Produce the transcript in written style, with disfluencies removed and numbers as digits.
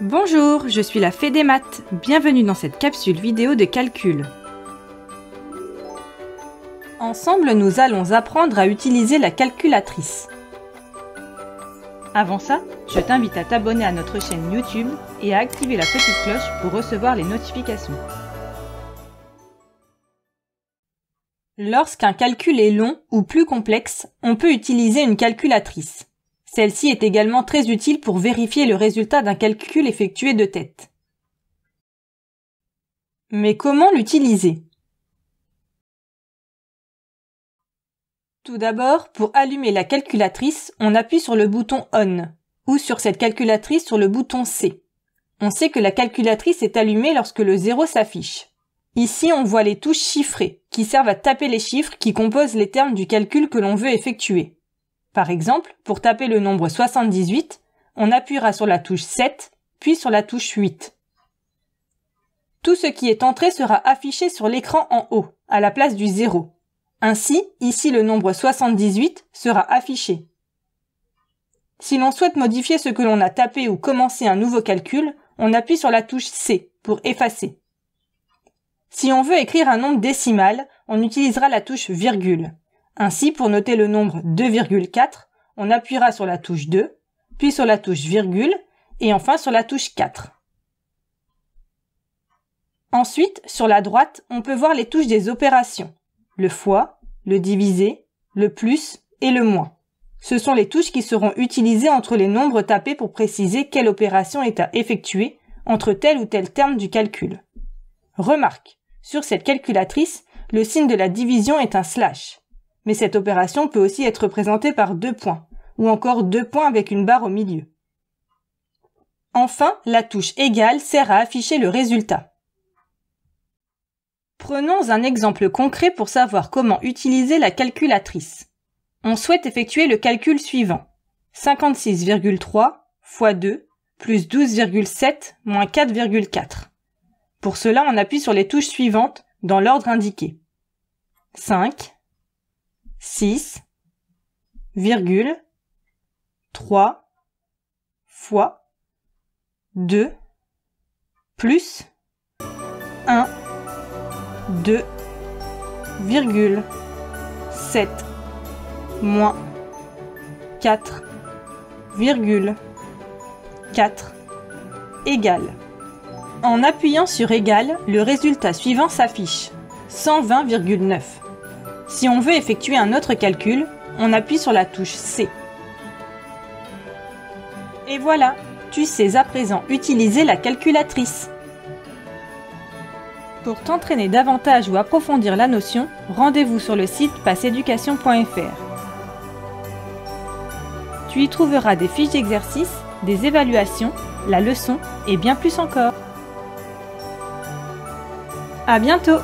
Bonjour, je suis la Fée des maths. Bienvenue dans cette capsule vidéo de calcul. Ensemble, nous allons apprendre à utiliser la calculatrice. Avant ça, je t'invite à t'abonner à notre chaîne YouTube et à activer la petite cloche pour recevoir les notifications. Lorsqu'un calcul est long ou plus complexe, on peut utiliser une calculatrice. Celle-ci est également très utile pour vérifier le résultat d'un calcul effectué de tête. Mais comment l'utiliser? Tout d'abord, pour allumer la calculatrice, on appuie sur le bouton On ou sur cette calculatrice sur le bouton C. On sait que la calculatrice est allumée lorsque le 0 s'affiche. Ici, on voit les touches chiffrées qui servent à taper les chiffres qui composent les termes du calcul que l'on veut effectuer. Par exemple, pour taper le nombre 78, on appuiera sur la touche 7, puis sur la touche 8. Tout ce qui est entré sera affiché sur l'écran en haut, à la place du 0. Ainsi, ici le nombre 78 sera affiché. Si l'on souhaite modifier ce que l'on a tapé ou commencer un nouveau calcul, on appuie sur la touche C pour effacer. Si on veut écrire un nombre décimal, on utilisera la touche virgule. Ainsi, pour noter le nombre 2,4, on appuiera sur la touche 2, puis sur la touche virgule, et enfin sur la touche 4. Ensuite, sur la droite, on peut voir les touches des opérations. Le fois, le divisé, le plus et le moins. Ce sont les touches qui seront utilisées entre les nombres tapés pour préciser quelle opération est à effectuer entre tel ou tel terme du calcul. Remarque, sur cette calculatrice, le signe de la division est un slash. Mais cette opération peut aussi être représentée par 2 points, ou encore 2 points avec une barre au milieu. Enfin, la touche égale sert à afficher le résultat. Prenons un exemple concret pour savoir comment utiliser la calculatrice. On souhaite effectuer le calcul suivant. 56,3 x 2 plus 12,7 moins 4,4. Pour cela, on appuie sur les touches suivantes dans l'ordre indiqué. 5, 6, virgule, 3, fois, 2, plus, 1, 2, virgule, 7, moins, 4, virgule, 4, égale. En appuyant sur égal, le résultat suivant s'affiche, 120,9. Si on veut effectuer un autre calcul, on appuie sur la touche C. Et voilà, tu sais à présent utiliser la calculatrice. Pour t'entraîner davantage ou approfondir la notion, rendez-vous sur le site passeeducation.fr. Tu y trouveras des fiches d'exercices, des évaluations, la leçon et bien plus encore. À bientôt!